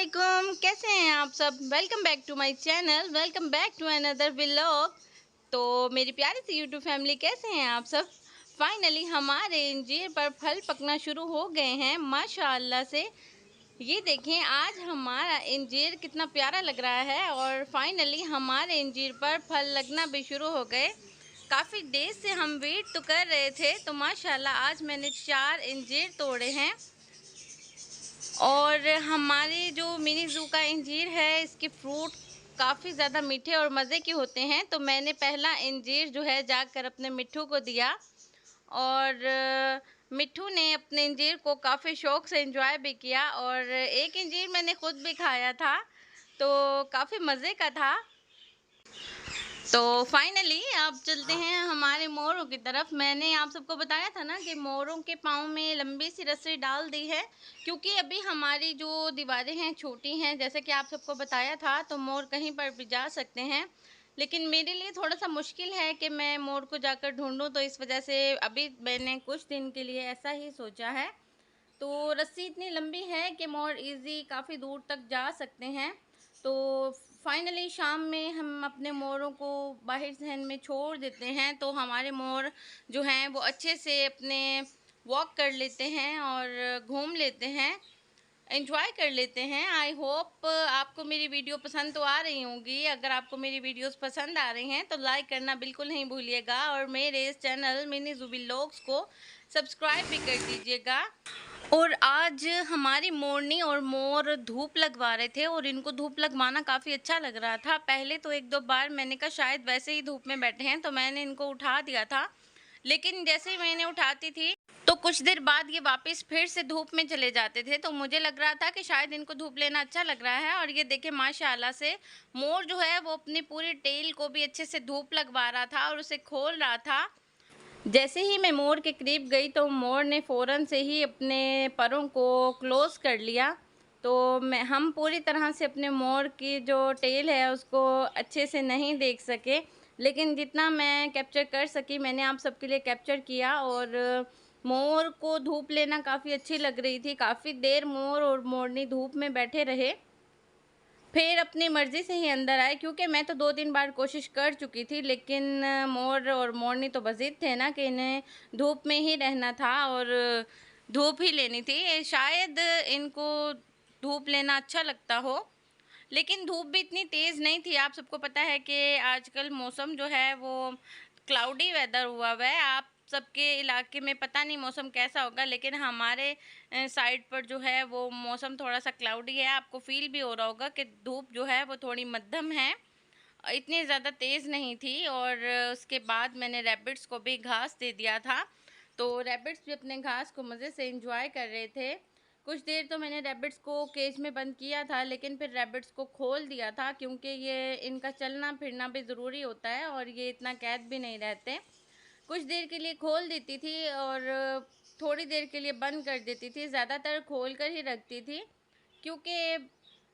वालेकुम, कैसे हैं आप सब। Welcome back to my channel, welcome back to another vlog. तो मेरी प्यारी सी यूट्यूब फैमिली, कैसे हैं आप सब। फाइनली हमारे इंजीर पर फल पकना शुरू हो गए हैं माशाअल्लाह से। ये देखें, आज हमारा इंजीर कितना प्यारा लग रहा है और फाइनली हमारे इंजीर पर फल लगना भी शुरू हो गए। काफ़ी देर से हम वेट तो कर रहे थे, तो माशाल्लाह आज मैंने 4 इंजीर तोड़े हैं। और हमारे जो मिनी ज़ू का इंजीर है, इसके फ्रूट काफ़ी ज़्यादा मीठे और मज़े के होते हैं। तो मैंने पहला इंजीर जो है जाकर अपने मिट्ठू को दिया और मिट्ठू ने अपने इंजीर को काफ़ी शौक़ से एंजॉय भी किया और एक इंजीर मैंने खुद भी खाया था, तो काफ़ी मज़े का था। तो फाइनली अब चलते हैं हमारे मोरों की तरफ। मैंने आप सबको बताया था ना कि मोरों के पाँव में लंबी सी रस्सी डाल दी है, क्योंकि अभी हमारी जो दीवारें हैं छोटी हैं, जैसे कि आप सबको बताया था। तो मोर कहीं पर भी जा सकते हैं, लेकिन मेरे लिए थोड़ा सा मुश्किल है कि मैं मोर को जाकर ढूंढूं। तो इस वजह से अभी मैंने कुछ दिन के लिए ऐसा ही सोचा है। तो रस्सी इतनी लंबी है कि मोर इजी काफ़ी दूर तक जा सकते हैं। तो फाइनली शाम में हम अपने मोरों को बाहर सहन में छोड़ देते हैं, तो हमारे मोर जो हैं वो अच्छे से अपने वॉक कर लेते हैं और घूम लेते हैं, एंजॉय कर लेते हैं। आई होप आपको मेरी वीडियो पसंद तो आ रही होंगी। अगर आपको मेरी वीडियोस पसंद आ रही हैं तो लाइक करना बिल्कुल नहीं भूलिएगा और मेरे इस चैनल मिनी ज़ू व्लॉग्स को सब्सक्राइब भी कर दीजिएगा। और आज हमारी मोरनी और मोर धूप लगवा रहे थे और इनको धूप लगवाना काफ़ी अच्छा लग रहा था। पहले तो 1-2 बार मैंने कहा शायद वैसे ही धूप में बैठे हैं, तो मैंने इनको उठा दिया था। लेकिन जैसे ही मैंने उठाती थी तो कुछ देर बाद ये वापस फिर से धूप में चले जाते थे। तो मुझे लग रहा था कि शायद इनको धूप लेना अच्छा लग रहा है। और ये देखें, माशाल्लाह से मोर जो है वो अपनी पूरी टेल को भी अच्छे से धूप लगवा रहा था और उसे खोल रहा था। जैसे ही मैं मोर के करीब गई तो मोर ने फ़ौरन से ही अपने परों को क्लोज़ कर लिया। तो हम पूरी तरह से अपने मोर की जो टेल है उसको अच्छे से नहीं देख सके, लेकिन जितना मैं कैप्चर कर सकी मैंने आप सबके लिए कैप्चर किया। और मोर को धूप लेना काफ़ी अच्छी लग रही थी। काफ़ी देर मोर और मोरनी धूप में बैठे रहे, फिर अपनी मर्ज़ी से ही अंदर आए, क्योंकि मैं तो 2-3 बार कोशिश कर चुकी थी। लेकिन मोर और मोरनी तो ज़िद थे ना कि इन्हें धूप में ही रहना था और धूप ही लेनी थी। शायद इनको धूप लेना अच्छा लगता हो, लेकिन धूप भी इतनी तेज़ नहीं थी। आप सबको पता है कि आजकल मौसम जो है वो क्लाउडी वेदर हुआ है। आप सबके इलाके में पता नहीं मौसम कैसा होगा, लेकिन हमारे साइड पर जो है वो मौसम थोड़ा-सा क्लाउडी है। आपको फ़ील भी हो रहा होगा कि धूप जो है वो थोड़ी मध्यम है, इतनी ज़्यादा तेज़ नहीं थी। और उसके बाद मैंने रैबिट्स को भी घास दे दिया था, तो रैबिट्स भी अपने घास को मज़े से एंजॉय कर रहे थे। कुछ देर तो मैंने रैबिट्स को केज में बंद किया था, लेकिन फिर रैबिट्स को खोल दिया था, क्योंकि ये इनका चलना फिरना भी ज़रूरी होता है और ये इतना कैद भी नहीं रहते। कुछ देर के लिए खोल देती थी और थोड़ी देर के लिए बंद कर देती थी, ज़्यादातर खोल कर ही रखती थी, क्योंकि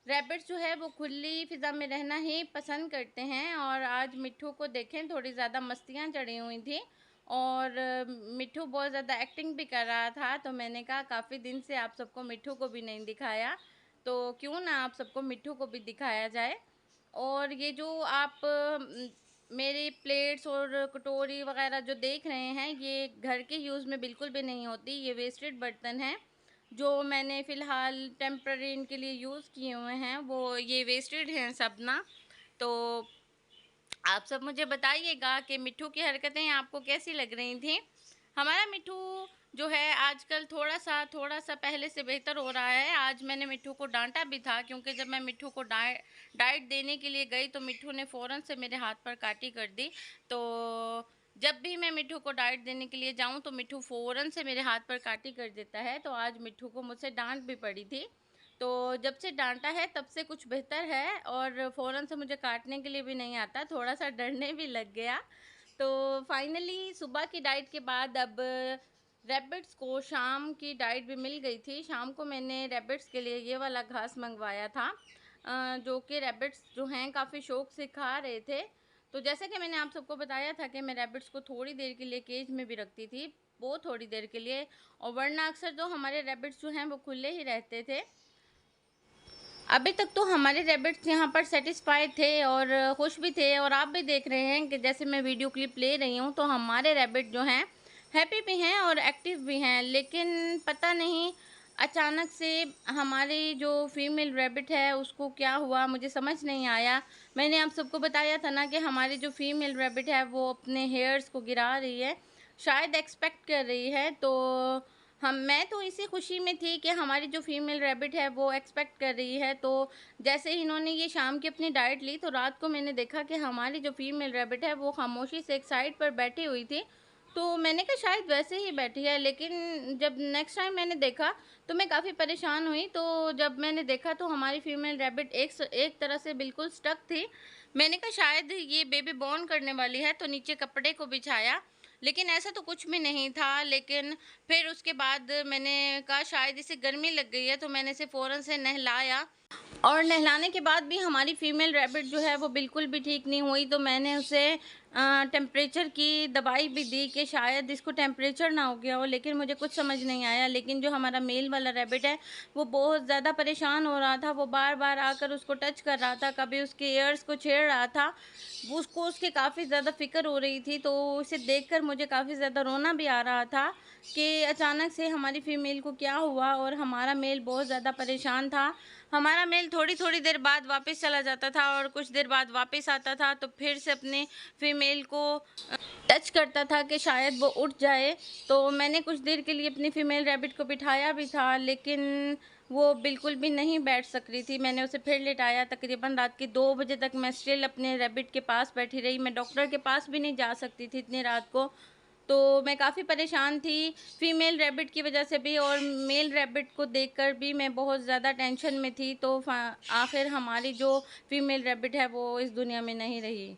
रैबिट्स जो है वो खुली फ़िज़ा में रहना ही पसंद करते हैं। और आज मिट्ठू को देखें, थोड़ी ज़्यादा मस्तियाँ चढ़ी हुई थी और मिट्ठू बहुत ज़्यादा एक्टिंग भी कर रहा था। तो मैंने कहा काफ़ी दिन से आप सबको मिट्ठू को भी नहीं दिखाया, तो क्यों ना आप सबको मिट्ठू को भी दिखाया जाए। और ये जो आप मेरी प्लेट्स और कटोरी वगैरह जो देख रहे हैं, ये घर के यूज़ में बिल्कुल भी नहीं होती। ये वेस्टेड बर्तन हैं जो मैंने फ़िलहाल टेम्पररी इनके लिए यूज़ किए हुए हैं, वो ये वेस्टेड हैं सब ना। तो आप सब मुझे बताइएगा कि मिट्ठू की हरकतें आपको कैसी लग रही थी। हमारा मिट्ठू जो है आजकल थोड़ा सा पहले से बेहतर हो रहा है। आज मैंने मिट्ठू को डांटा भी था, क्योंकि जब मैं मिट्ठू को डाइट देने के लिए गई तो मिट्ठू ने फ़ौरन से मेरे हाथ पर काटी कर दी। तो जब भी मैं मिट्ठू को डाइट देने के लिए जाऊं तो मिट्ठू फ़ौरन से मेरे हाथ पर काटी कर देता है। तो आज मिट्ठू को मुझसे डांट भी पड़ी थी। तो जब से डांटा है तब से कुछ बेहतर है और फ़ौरन से मुझे काटने के लिए भी नहीं आता, थोड़ा-सा डरने भी लग गया। तो फाइनली सुबह की डाइट के बाद अब रैबिट्स को शाम की डाइट भी मिल गई थी। शाम को मैंने रैबिट्स के लिए ये वाला घास मंगवाया था, जो कि रैबिट्स जो हैं काफ़ी शौक़ से खा रहे थे। तो जैसे कि मैंने आप सबको बताया था कि मैं रैबिट्स को थोड़ी देर के लिए केज में भी रखती थी, वो थोड़ी देर के लिए, और वरना अक्सर तो हमारे रैबिट्स जो हैं वो खुले ही रहते थे। अभी तक तो हमारे रैबिट्स यहाँ पर सैटिस्फाइड थे और खुश भी थे, और आप भी देख रहे हैं कि जैसे मैं वीडियो क्लिप ले रही हूँ तो हमारे रैबिट जो हैं हैप्पी भी हैं और एक्टिव भी हैं। लेकिन पता नहीं अचानक से हमारी जो फीमेल रैबिट है उसको क्या हुआ, मुझे समझ नहीं आया। मैंने आप सबको बताया था ना कि हमारी जो फीमेल रैबिट है वो अपने हेयर्स को गिरा रही है, शायद एक्सपेक्ट कर रही है। तो मैं तो इसी खुशी में थी कि हमारी जो फीमेल रैबिट है वो एक्सपेक्ट कर रही है। तो जैसे ही इन्होंने ये शाम की अपनी डाइट ली तो रात को मैंने देखा कि हमारी जो फीमेल रैबिट है वो खामोशी से एक साइड पर बैठी हुई थी। तो मैंने कहा शायद वैसे ही बैठी है, लेकिन जब नेक्स्ट टाइम मैंने देखा तो मैं काफ़ी परेशान हुई। तो जब मैंने देखा तो हमारी फीमेल रैबिट एक तरह से बिल्कुल स्टक थी। मैंने कहा शायद ये बेबी बॉर्न करने वाली है, तो नीचे कपड़े को बिछाया, लेकिन ऐसा तो कुछ भी नहीं था। लेकिन फिर उसके बाद मैंने कहा शायद इसे गर्मी लग गई है, तो मैंने इसे फ़ौरन से नहलाया, और नहलाने के बाद भी हमारी फ़ीमेल रैबिट जो है वो बिल्कुल भी ठीक नहीं हुई। तो मैंने उसे टेम्परेचर की दवाई भी दी कि शायद इसको टेम्परेचर ना हो गया हो, लेकिन मुझे कुछ समझ नहीं आया। लेकिन जो हमारा मेल वाला रैबिट है वो बहुत ज़्यादा परेशान हो रहा था, वो बार-बार आकर उसको टच कर रहा था, कभी उसके ईयर्स को छेड़ रहा था। वो उसको उसकी काफ़ी ज़्यादा फ़िक्र हो रही थी, तो उसे देखकर मुझे काफ़ी ज़्यादा रोना भी आ रहा था कि अचानक से हमारी फ़ीमेल को क्या हुआ, और हमारा मेल बहुत ज़्यादा परेशान था। हमारा मेल थोड़ी-थोड़ी देर बाद वापस चला जाता था और कुछ देर बाद वापस आता था, तो फिर से अपने फीमेल को टच करता था कि शायद वो उठ जाए। तो मैंने कुछ देर के लिए अपनी फीमेल रैबिट को बिठाया भी था, लेकिन वो बिल्कुल भी नहीं बैठ सक रही थी। मैंने उसे फिर लिटाया, तकरीबन रात के 2 बजे तक मैं स्टिल अपने रैबिट के पास बैठी रही। मैं डॉक्टर के पास भी नहीं जा सकती थी इतनी रात को। तो मैं काफ़ी परेशान थी, फीमेल रैबिट की वजह से भी, और मेल रैबिट को देखकर भी मैं बहुत ज़्यादा टेंशन में थी। तो आखिर हमारी जो फीमेल रैबिट है वो इस दुनिया में नहीं रही।